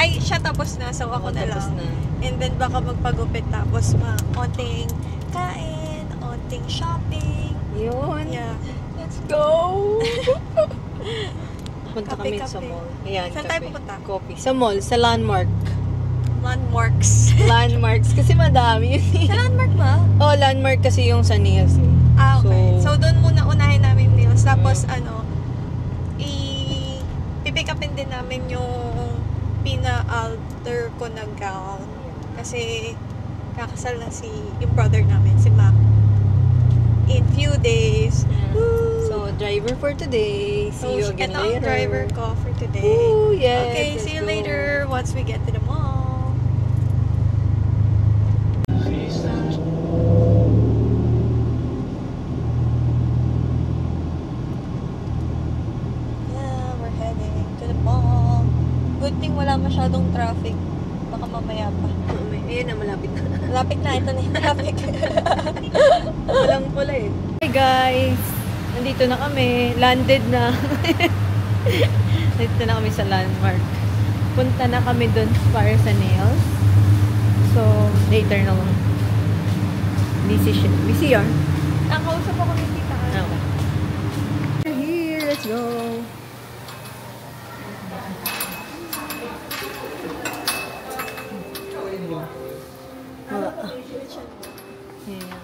Ay, siya tapos na. So, ako na lang. And then, baka magpagupit tapos onting kain, onting shopping. Yun. Yeah. Let's go! Punta kami Kape. sa mall. Ayan, Saan tayo pupunta? Coffee. Sa mall, sa Landmark. Landmarks. Landmarks. Kasi madami yun eh. Sa Landmark ba? Oh, Landmark kasi yung sa nails eh. Ah, okay. So, doon muna unahin namin yung nails. Tapos, pipick upin din namin yung pina-alter ko na gown. Kasi, kakasal na yung brother namin, si Mac. In few days. So, driver for today. See you again later. Ito ang driver ko for today. Ooh, yes, okay, see you later once we get to the mall. Yeah, we're heading to the mall. Good thing wala masyadong traffic. Baka mamaya pa. Ayun na, malapit na. Malapit na, ito na yung traffic. Walang pula eh. Hey guys! Nandito na kami. Landed na. Nandito na kami sa Landmark. Punta na kami dun para sa nails. So, later na lang. Busy yun. Ang kausap ako ni Tita. Okay. We're here. Let's go. Yeah.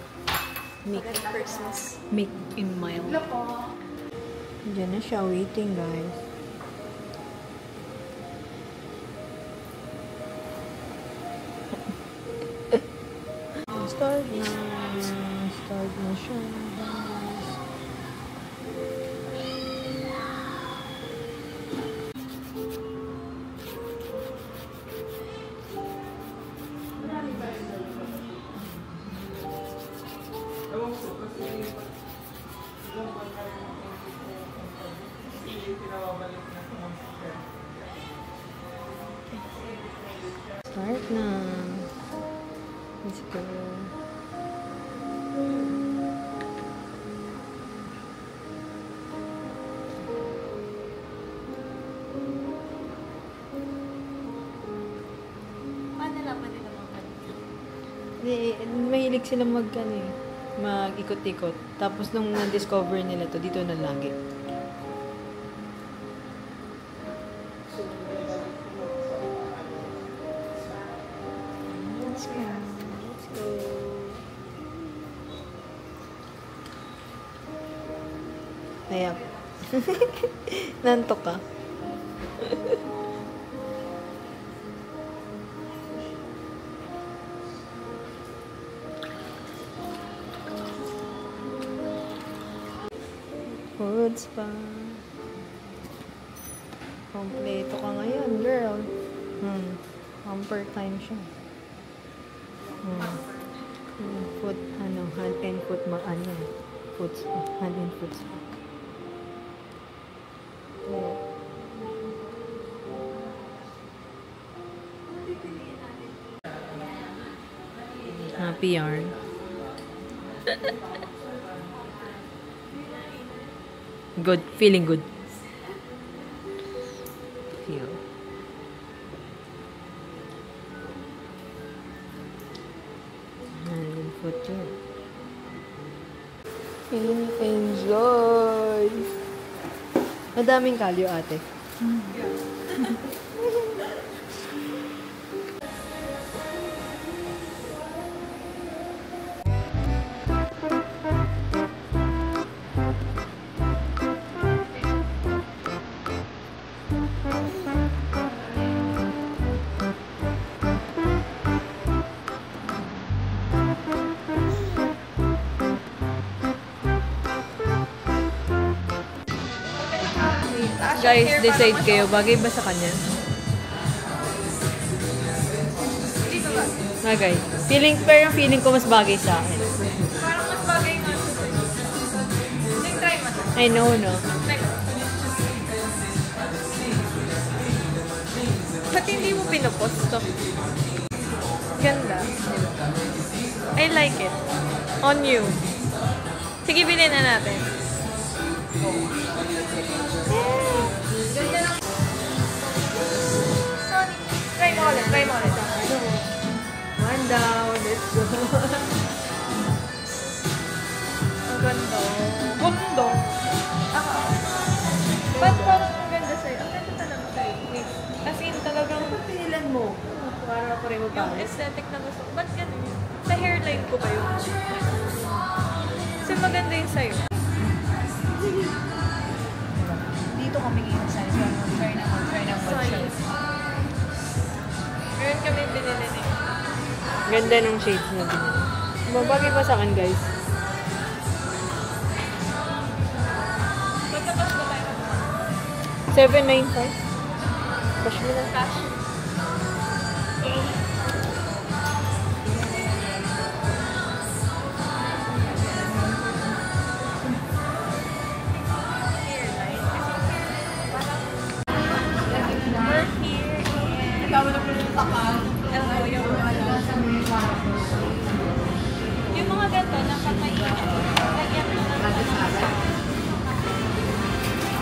Make in mild. Diyan na siya, waiting guys. Start na siya guys. Start na. Let's go. Paano naman nila Mahilig sila mag-ikot-ikot. Tapos nung na-discover nila to, dito na lagi. Let's go. Ayan. Nantok ka. Foods pa. Kompleto ka ngayon, girl. Pamper time siya. Foot, hand and foot, foot spa. Hand and foot spa. Happy yarn. Good. Feeling good. Feel. And foot here. Enjoy! Madaming kalyo, ate. Guys, decide kayo. Bagay ba sa kanya? Bagay. Pero feeling ko mas bagay sa akin. Parang mas bagay nga. Try mo. I know, no? Ba't hindi mo pinupost to? Ganda. I like it. On you. Sige, bilhin na natin. So Ang ganda. Gundo. Ba't parang ang ganda sa'yo? Ang ganda talaga sa'yo. As in, talagang pinilan mo. Para pareho Yung tayo. aesthetic na gusto ko. Ba't ganun? Sa hairline ko ba yun? Kasi maganda yun sa'yo. Dito kami ngayon sa try na mag-shot. Meron kami binili na yun. Ganda ng shades na binili. Babagay pa sa akin, guys. Magkapos ba tayo? 795. Cash mo lang. Cash. Yung mga ganito, nakakaiyak. Lagyan mo lang ng sound.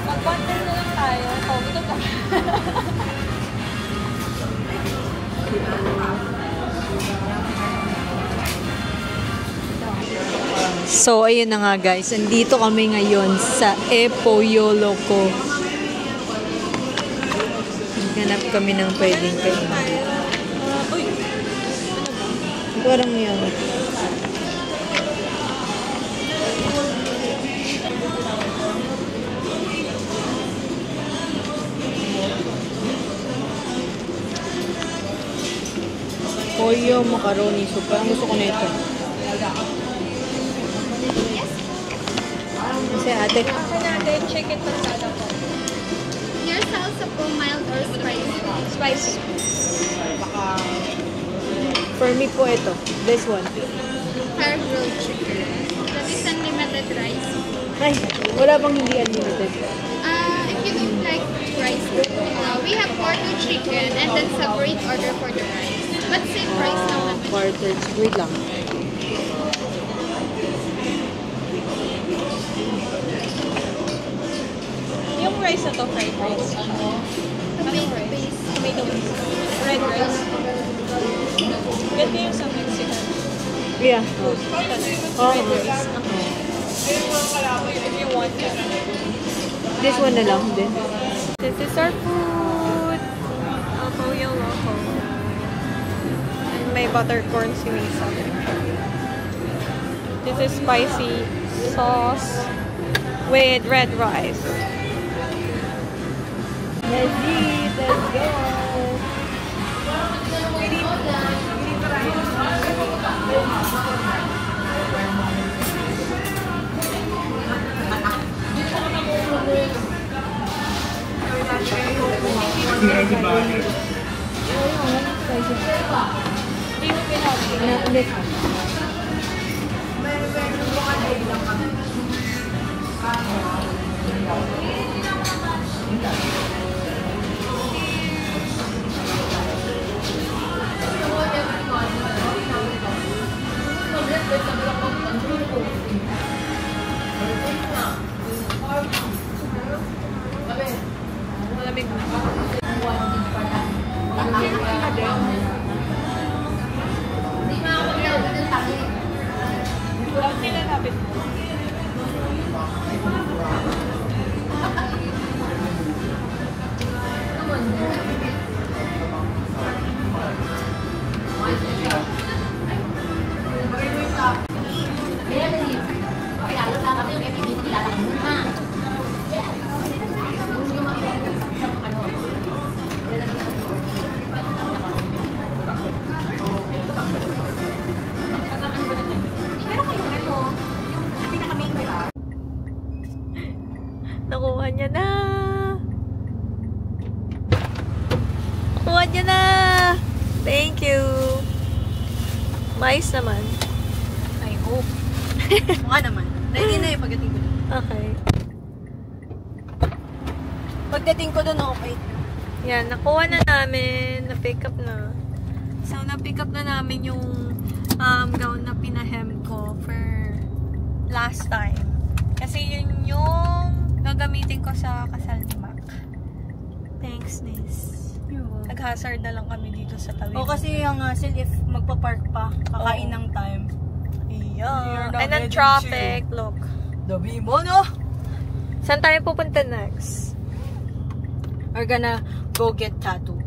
Mag-bundle na lang tayo. Oh, ito ka. So, ayun na nga guys. Andito kami ngayon sa Epoyoloco. Hanap kami ng pwedeng kainin. Uy! Parang yan. Pollo, macaroni. So, parang gusto ko na ito. Kasi ate, Ako natin, chicken pasada po. Your salsa po mild or spicy? Spicy. for me po ito. This one. Fire grilled chicken. That is unlimited rice. Ay, wala bang hindi unlimited? If you don't like rice, we have quarter chicken and then separate order for the rice. But same price naman. Quarter. Wait lang. Yung rice na to, fried rice. Tomato base. Tomato base. Red rice. Ganito yung sa Mexican. Yeah. Food. Oh. Red rice. If you want that. This one na lang din. This is our food. Pollo Loco. And may buttercorn sinisap. This is spicy sauce with red rice. Let's eat. Let's go. Hindi mo pinapin. Na ulit. Malamig na. Ang nilalapit mo. Nakuha niya na. Nakuha niya na. Thank you. Mais naman. I hope. Mukha naman. Ready na yung pagdating ko doon. Okay. Pagdating ko doon, okay. Yan, nakuha na namin. Na-pick up na. So, na-pick up na namin yung gown na pinahem ko for last time. Kasi yun yung gagamitin ko sa kasal ni Mac. Thanks, Nis. Nag-hazard na lang kami dito sa tawid. O kasi yung hassle if magpa-park pa, kakain ng time. Yeah. You're not And then ready to traffic, look. Dabi mo, no? Saan tayo pupunta next? We're gonna go get tattoo.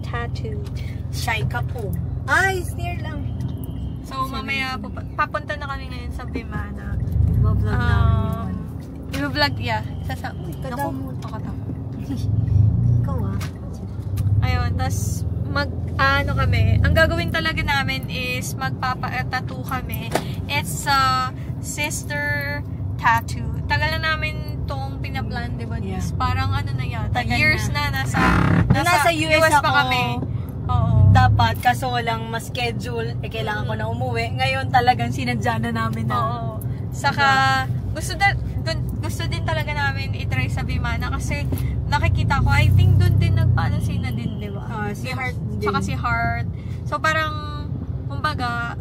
Tattooed. Shy ka po. Ay, near lang. So, mamaya papunta na kami ngayon sa Vimana. Vlog namin yun. I-vlog, yeah. Uy, Kadamot. Nakatamo. Ikaw ah. Ayun, tas ano kami, ang gagawin talaga namin is magpapa-tattoo kami. It's a sister tattoo. Tagal na namin tong pinaplan, di ba? Yeah. Parang ano na yata, Tagal years na. nasa US pa ako, kami. Oo. Dapat, kaso walang ma-schedule, kailangan ko na umuwi. Ngayon talagang sinadya na namin na. Oo. Saka, gusto din talaga namin i-try sa Vimana kasi nakikita ko, I think doon din nagpaalasina din, di ba? Si Heart din. Saka si Heart. So, parang, kumbaga,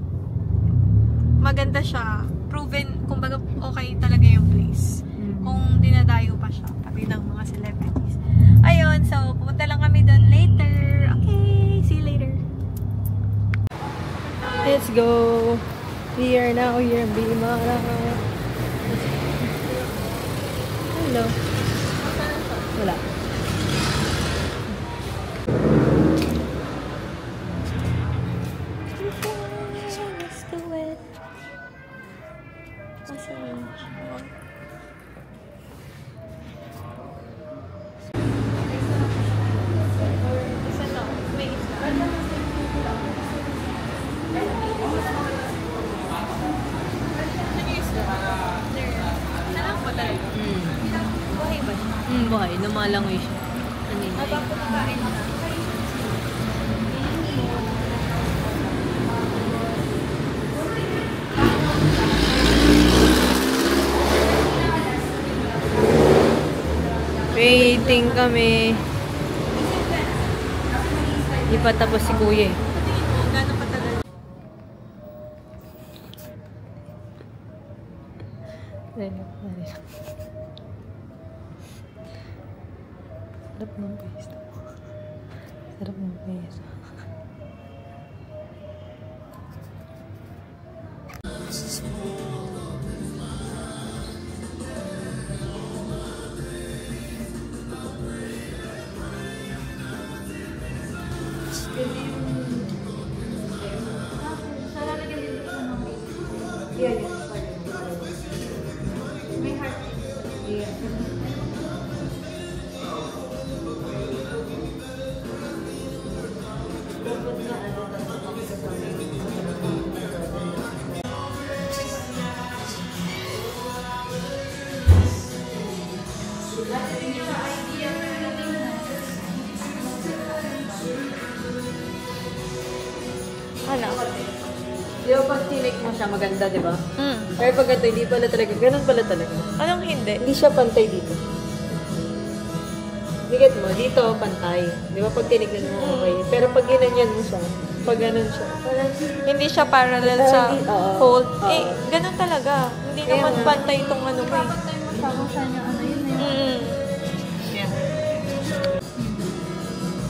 maganda siya. Proven, kumbaga, okay talaga yung place. Kung dinadayo pa siya, pati ng mga celebrities. Ayun, so, pupunta lang kami doon later. Okay, see you later. Let's go. We are now here in Bimara. Hello. Wala. Let's do it. Buhay. Lumalangoy siya. Kanina. Waiting kami. Di pa tapos si kuya eh. Gano'n patagal? Sarap ng pesto. Sarap ng pesto. Ano? Di ba pag tinik mo siya maganda, di ba? Mm. Pero pag ito, hindi pala talaga. Ganun pala talaga. Anong hindi? Hindi siya pantay dito. Bigat mo, dito pantay. Di ba pag tinignan mo, okay. Pero pag ginanyan mo siya, pag ganun siya, parang Hindi siya parallel sa Oo. fold. Oo. Eh, ganun talaga. Hindi Kaya naman nga. pantay itong ano mo eh. Mm.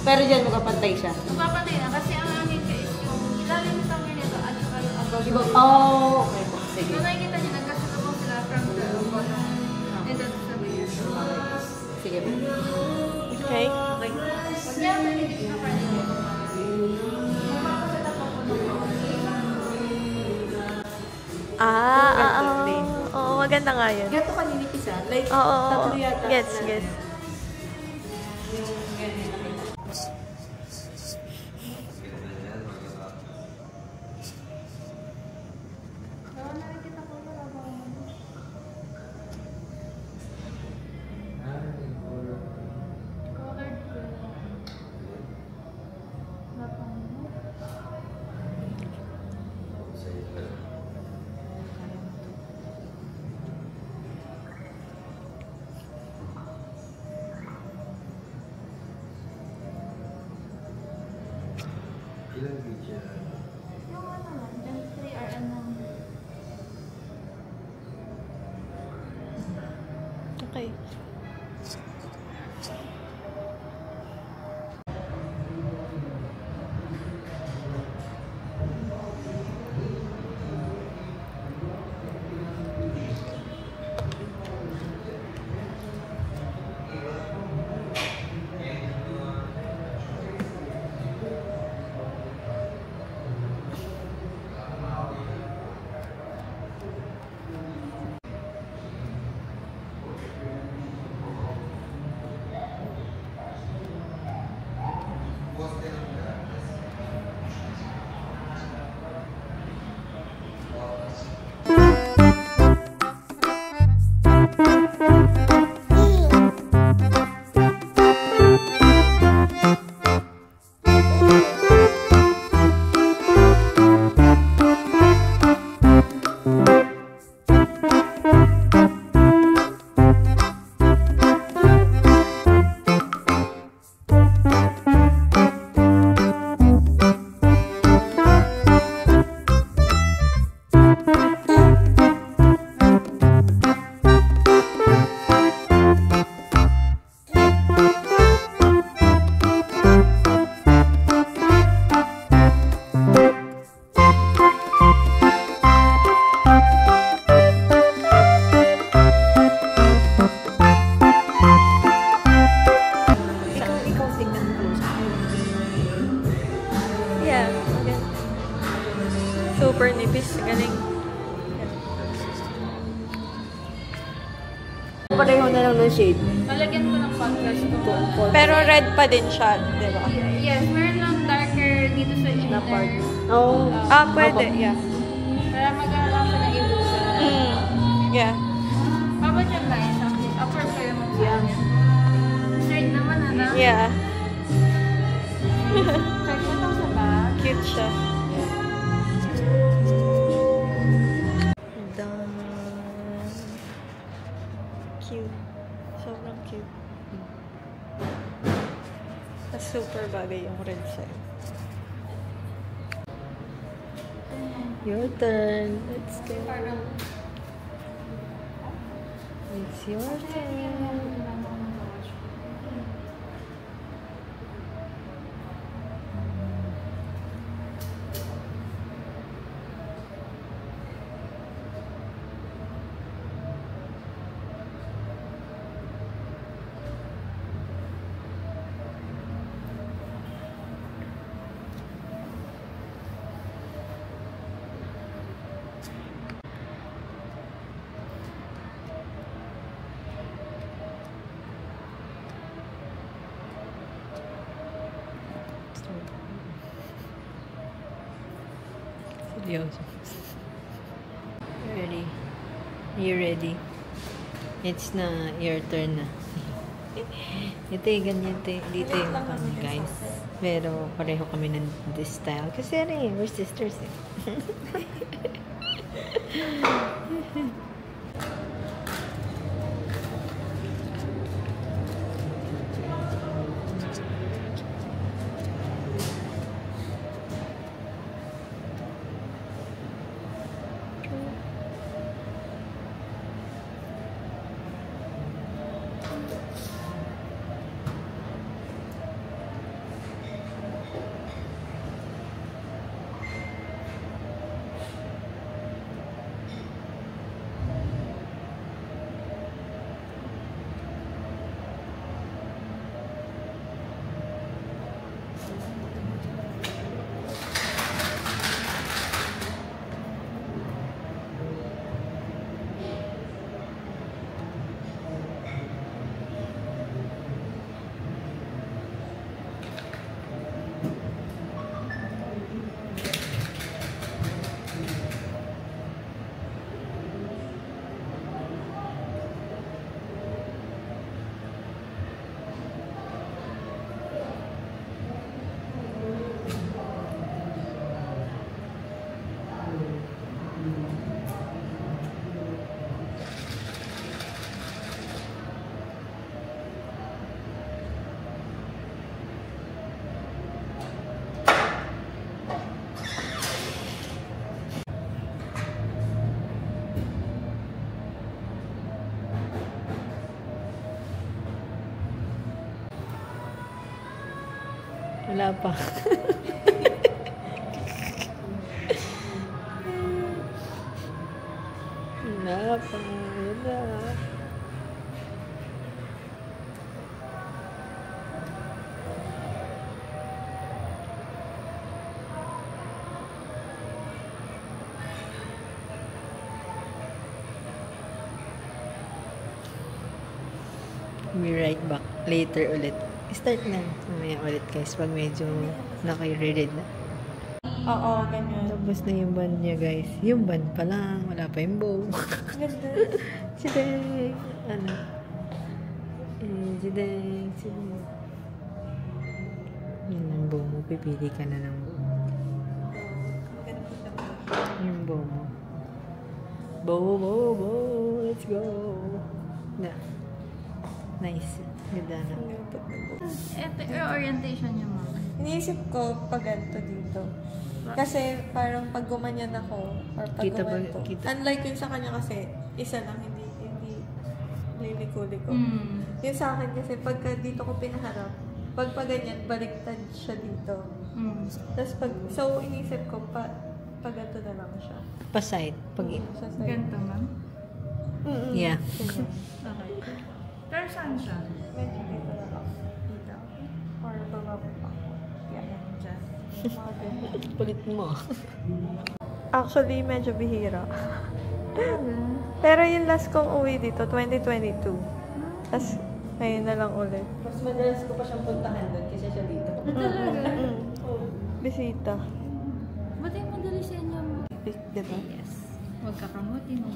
Pero dyan magpapantay siya. Mapapatay na kasi ang amin guys, yung ilalim ng tangin nito at saka yung above. Diba? Oh, okay po. Sige. Kung nakikita nyo, nagkasalubong sila from the bottom. And then sa may Sige po. Okay? Kaya nalilip na pa rin. Oo, maganda nga yun. Gato ka nilipis ah. Like, Oo, tatlo yata. Gets, na- gets. Yung ganyan nakita. Okay. super nipis. Galing. Pareho na lang ng shade. Malagyan ko ng contrast ko. Pero red pa din siya, di ba? Yes, meron lang darker dito sa inner. Na part. Oh. Pwede. Yeah. Para magkakaroon siya ng illusion. Yeah. How about your guys? Upper kayo mo. Yeah. Straight naman, ano? Yeah. Check mo lang sa bag. Cute siya. Cute. Sobrang cute. Tapos super bagay yung red sa'yo. Your turn. Let's go. It's your turn. Seryoso. Ready? You ready? It's na your turn na. Ito ganyan dito yung kami guys. Pero pareho kami ng this style. Kasi ano we're sisters eh. Wala pa. Wala pa. Wala. Be right back. Later ulit. Start na. Mamaya ulit guys. Pag medyo naka-read na. Oo, ganyan. Tapos na yung band niya guys. Yung band pa lang. Wala pa yung bow. Ganda. Si Deng. Ano? Si Deng. Si Deng. Yan ang bow mo. Pipili ka na ng bow. Yung bow mo. Bow, bow, bow. Let's go. Na. Nice. Ganda na. Ito yung orientation niya, ma'am. Iniisip ko pag ganito dito. Kasi parang pag gumanyan ako, or pag Kita ba- gumanto. kita- Unlike yun sa kanya kasi, isa lang, hindi liliko-liko. Yun sa akin kasi, pagka dito ko pinaharap, pag ganyan, baliktad siya dito. Tapos so iniisip ko, pag ganito na lang siya. Pa-side. Pag Sa side. Ganito, ma'am? Yeah. Ganyan. Okay. Pero saan siya? Medyo dito na lang. Dito. Or baba pa ako. Yeah. Ayan, dyan. Mga ganyan. Kulit mo. Actually, medyo bihira. Pero yung last kong uwi dito, 2022. Tapos, ngayon na lang ulit. Mas madalas ko pa siyang puntahan doon kasi siya dito. Bisita. Ba't yung madali sa inyo? Diba? Yes. Huwag kakamutin mo.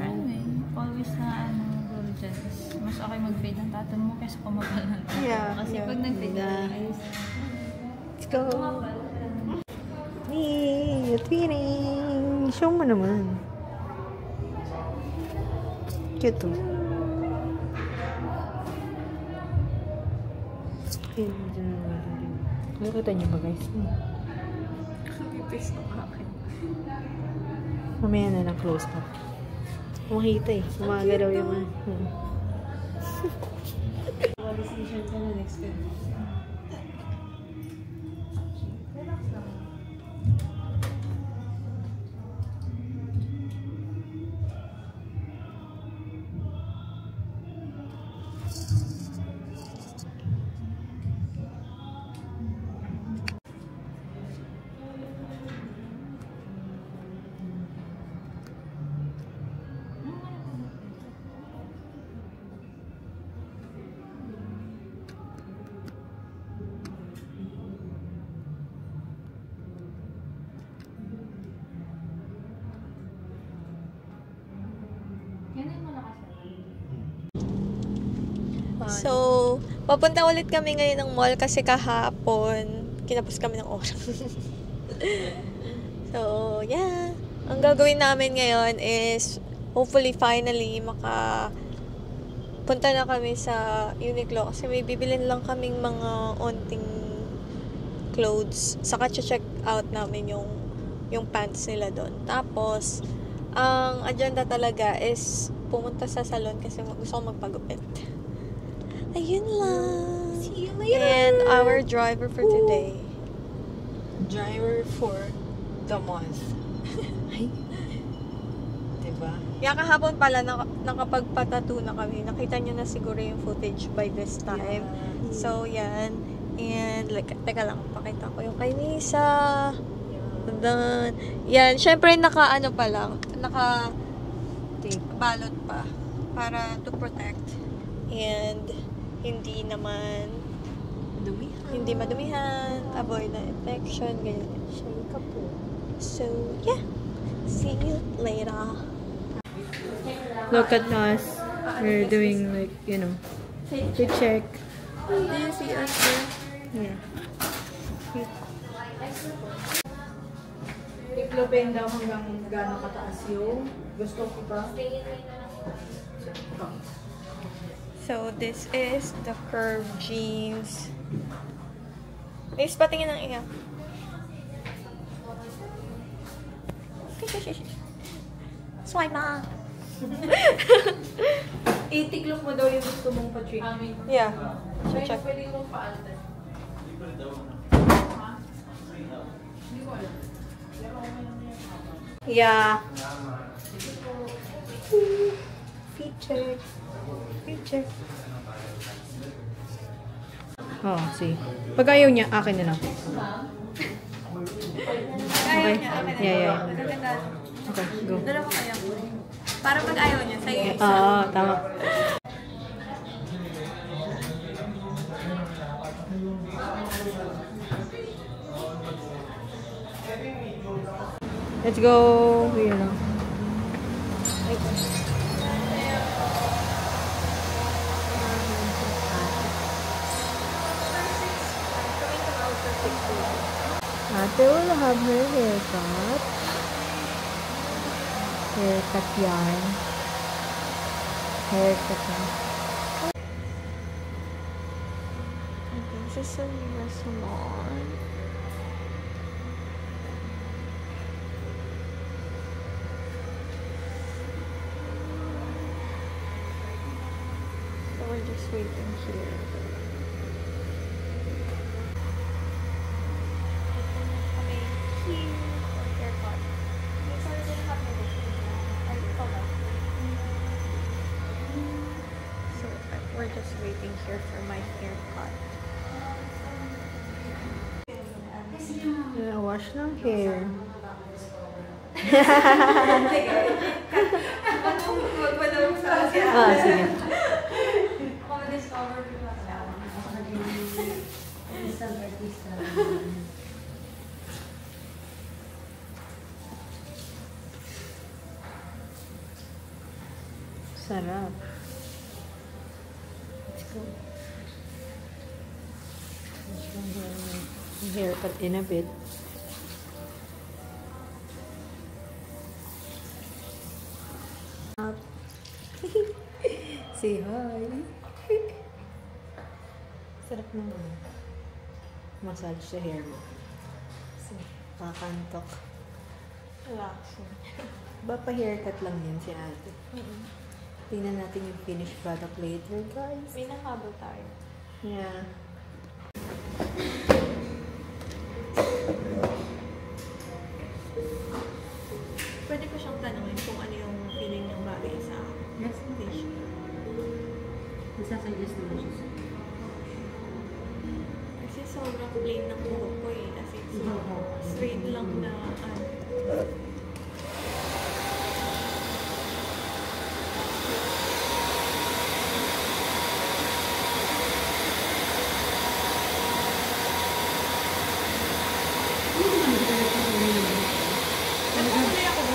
Anyway, always na rule dyan is mas okay mag-fade ang tattoo mo kaysa kumapal ng tattoo. Yeah, Kasi yeah. pag nag-fade Guys. Let's go! Hey, twinning! Show mo naman. Cute to. Nakita niyo ba guys? Ipis ng akin. Mamaya na lang close up. Makita eh. Umagalaw yung mga. Decision ka na next week. So, papunta ulit kami ngayon ng mall kasi kahapon, kinapos kami ng oras. So, yeah. Ang gagawin namin ngayon is, hopefully, finally, punta na kami sa Uniqlo kasi may bibilin lang kaming mga onting clothes. Saka check out namin yung pants nila doon. Tapos, ang agenda talaga is pumunta sa salon kasi gusto ko magpagupit. Ayun lang. See you later. And our driver for today. Driver for the month. Ay. Diba? Yeah, kahapon pala nakapagpatattoo na kami. Nakita niyo na siguro yung footage by this time. Yeah. So, yan. And, teka lang, pakita ko yung kay Nisa. Then, yan. Syempre, naka-ano pa lang. Naka-balot pa. Para to protect. And, hindi madumihan, avoid na infection, ganyan. So, yeah. See you later. Look at us. We're doing like, to check. Do you see us there? Yeah. Iklopin daw hanggang gano'ng kataas yung gusto ko pa. So, this is the curved jeans. Please, patingin ng iya. Swipe na. Itiklop mo daw yung gusto mong pa-trick. Yeah. Check. Pwede mong pa-alter. Yeah. Feature. Oh, see. Pag ayaw niya, akin na lang. Okay. Yeah. Okay, go. Dalawa kaya po. Para pag ayaw niya, sa'yo yung isa. Oo, tama. Let's go. Here lang. Ate will have her haircut. Haircut yarn. Haircut yarn. This is a salon. So we're just waiting here. we're just waiting here for my haircut. Wash ng hair. Ah, sige. Sarap. Let's go. Haircut in a bit. Up. Say hi. Sarap naman. Massage sa hair mo. Kakantok. Relaxing. Ba pa haircut lang yan si ate. Tingnan natin yung finished product later, guys. May nakabot tayo. Yeah. Pwede ko siyang tanungin kung ano yung feeling niyang bagay sa presentation. Masasuggest naman siya sa Kasi sobrang plain ng buhok ko eh. As in, straight lang na ano. Nagpapalay ako ba?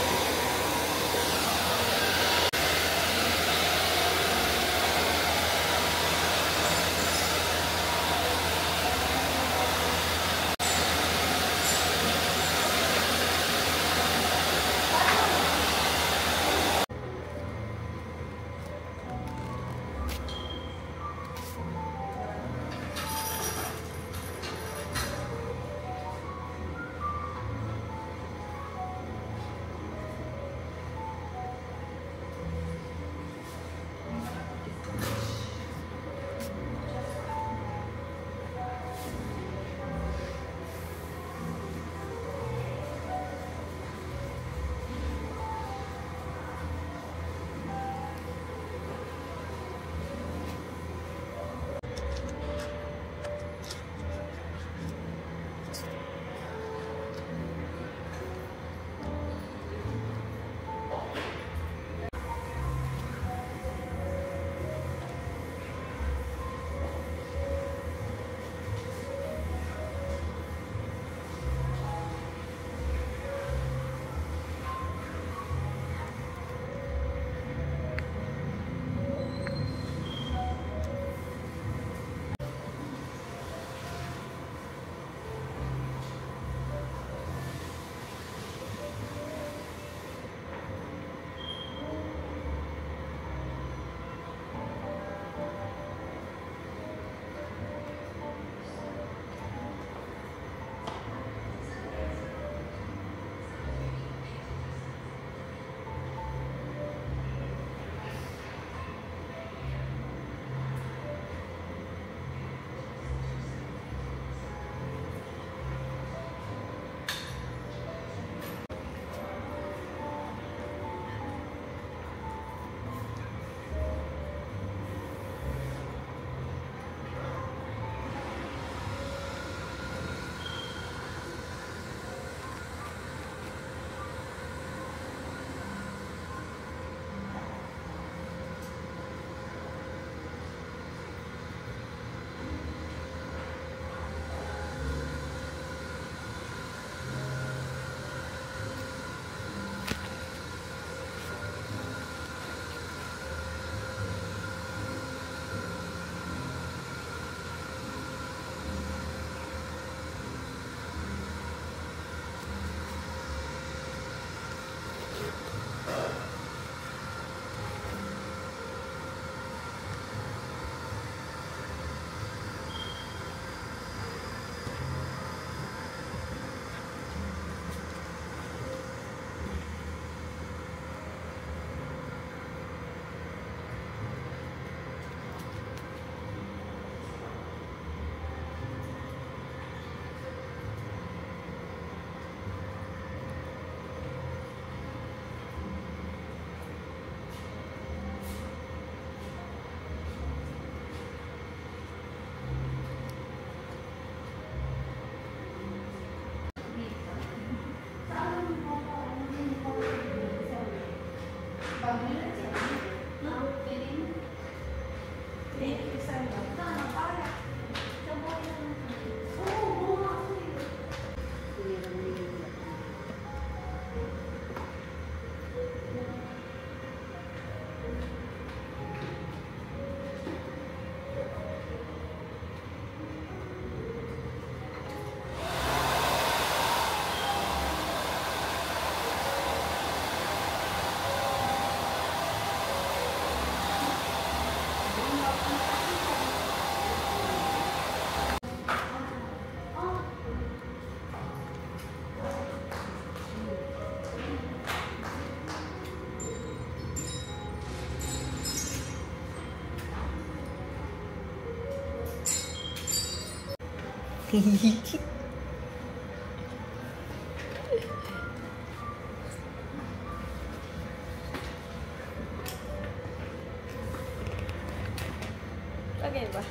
Okay ba?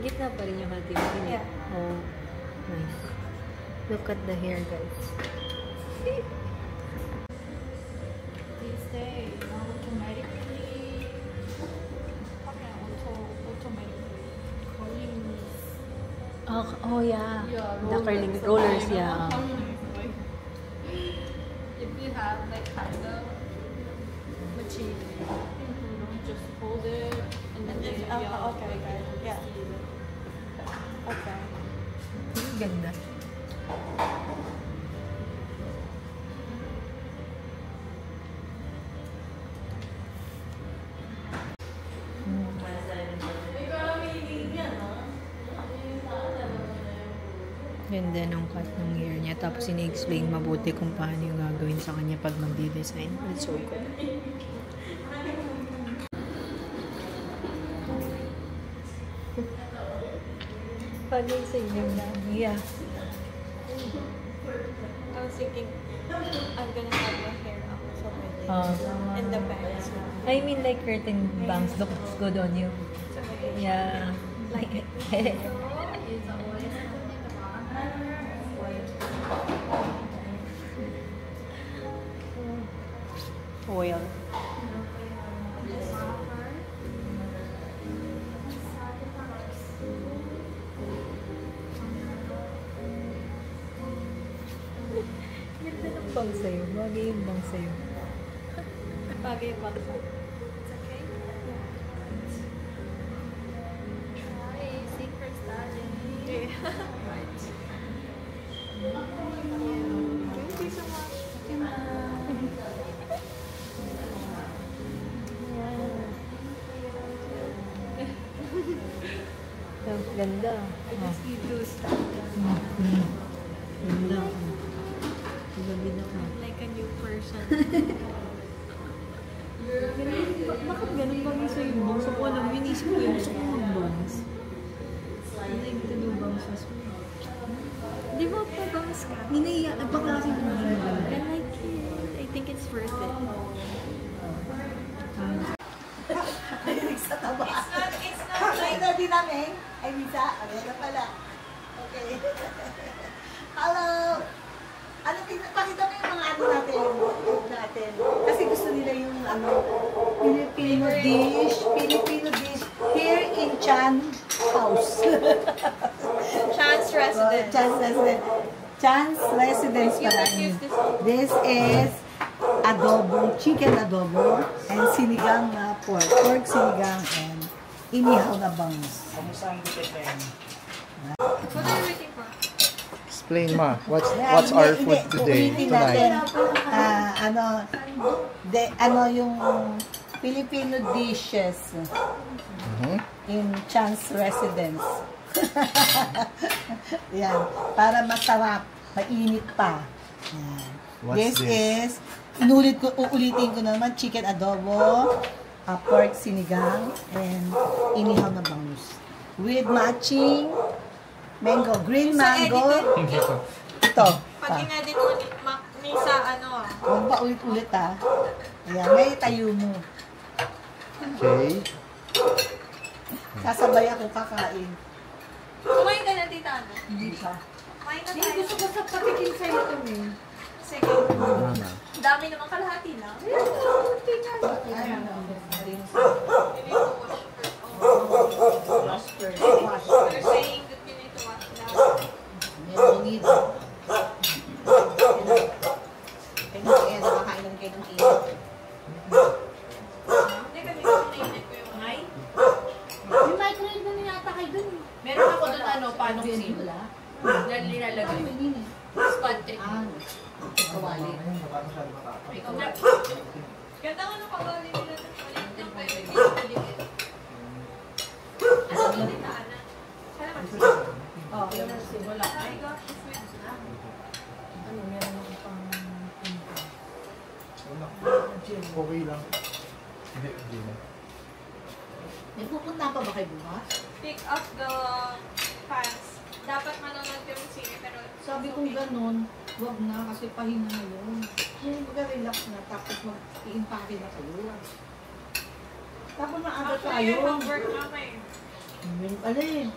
Gitna pa rin yung hati mo. Yeah. Oh, nice. Look at the hair, guys. These days, automatically. Okay, automatically. Curling. Oh yeah. Yeah, The curling rollers, yeah. If you have like kind of machine, you know, just hold it and then then, okay, okay. Yeah. Okay. Ang ganda. Ganda ng cut ng hair niya. Tapos ini-explain mabuti kung paano yung gagawin sa kanya pag magdi-design. It's so good. Pagay sa inyo na. Yeah. I was thinking, I'm gonna have my hair up so my and the bangs. I mean like curtain bangs looks good on you. Yeah. Like oil. Ganda ng bang sa'yo. Bagay yung bang sa'yo. Bagay ba? Hi, sing for studying. Yeah. Thank you so much. Oh, ganda. I just need to stop. Ganda. Gabi na ka. Like a new person. Bakit ganun ba gusto yung bangs? Ako alam, inisip ko yung gusto ko mag-bangs. I like to do bangs as well. Di ba pa bangs ka? Hinaiya, ang paklase mo na I like it. I think it's worth it. Sa taba. It's not Ay, na din namin. Ay, Lisa. Ayan na pala. Okay. Hello. Ano, pakita mo yung mga ano natin, yung food natin. Kasi gusto nila yung ano, Filipino dish here in Chan House. Chance resident. Chan's Residence pala. This is chicken adobo, and sinigang na pork sinigang, and inihaw na bangus. What are you waiting for? Explain, Ma. What's our food today, Ulitin natin, tonight? yung Filipino dishes in Chan's Residence. Yan, para masarap, mainit pa. Yan. What's this? Is, uulitin ko naman, chicken adobo, pork sinigang, and inihaw na bangus. With matching mango, green mango. Ito. Pag in-edit ulit, may sa ano ah. Huwag ba ulit-ulit ah. Ayan, may tayo mo. Okay. Sasabay ako kakain. Kumain ka na, tita ano? Hindi pa. Kumain na tayo. Gusto ko sa patikin sa'yo ito eh. Sige. Mama. dami naman kalahati lang. They're saying that you need to wash now. Hindi kami nainit ko yung ay. Yung microwave na yata kayo dun. Meron ako dun ano, paano sim. Dahil nilalagay. Spot trick. Kawali. Ganda ko nung kawali nila ng palit ng pero hindi ko palit. Ano yung nitaan na? Sana mag-sim. Oh, yun ang sim. Wala. My gosh, this sweet na. Ano, meron ako pang... Okay lang. Hindi na. May pupunta pa ba kayo bukas? Pick up the pants. Dapat manonood yung sine pero Sabi kong ganun, wag na kasi pahinga na yun. Yung relax na, tapos mag-i-impake na kayo. Tapos maaga actually, I tayo. have work mamay. Alin?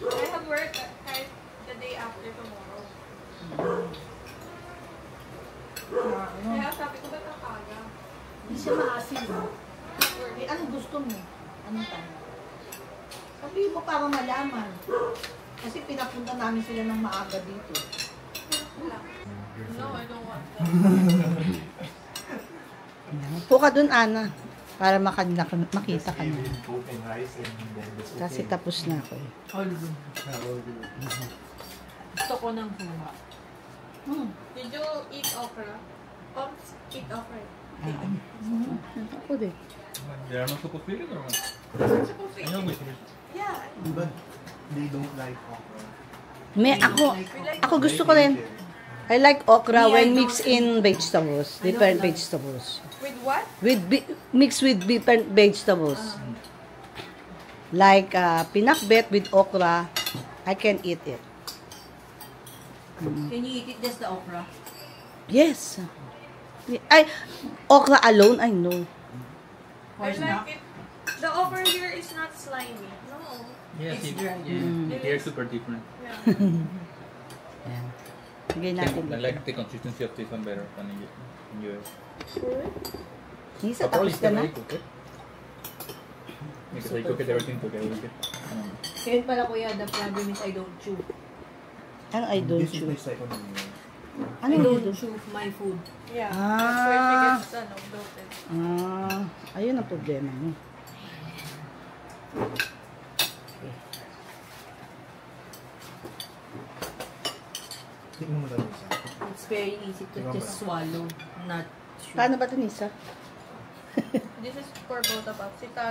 I have work kahit the day after tomorrow. Kaya sabi ko, ba't ang aga? Hindi siya maasin. Work. Eh, anong gusto mo? Anong tanong? Sabihin mo para malaman. Kasi pinapunta namin sila ng maaga dito. No, I don't want that. Puka dun, Ana. Para makita ka na. Kasi tapos na ako eh. All good. Gusto ko ng huma. Did you eat okra? Poms eat okra. Ako din. They are not supposed to eat it or what? It's supposed to I know eat. we should. Yeah. But they don't like okra. Ako gusto ko rin. I like okra Me, I when don't mixed in vegetables. Different like- vegetables. With what? Mixed with different vegetables. Like pinakbet with okra. I can eat it. Can you eat it just the okra? Yes. Okra alone, I know. I like it. The okra here is not slimy. No. Yes, It's it, dry. yeah, they are super different. Yeah. Bigay natin I dito. like the consistency of this one better than in US. Nisa, I'll probably tapos ka still na? like it. Because I cook it everything together with it. Kaya pala kuya, the problem is I don't chew. Ano I don't This is chew? my second meal. Ano I hindi don't doon? chew my food. Yeah. Ah. That's why she gets bloated. Ayun ang problema mo. Tingnan mo lang isa. It's very easy to just swallow, not chew. Paano ba ito, Nisa? This is for both of us. Si Tara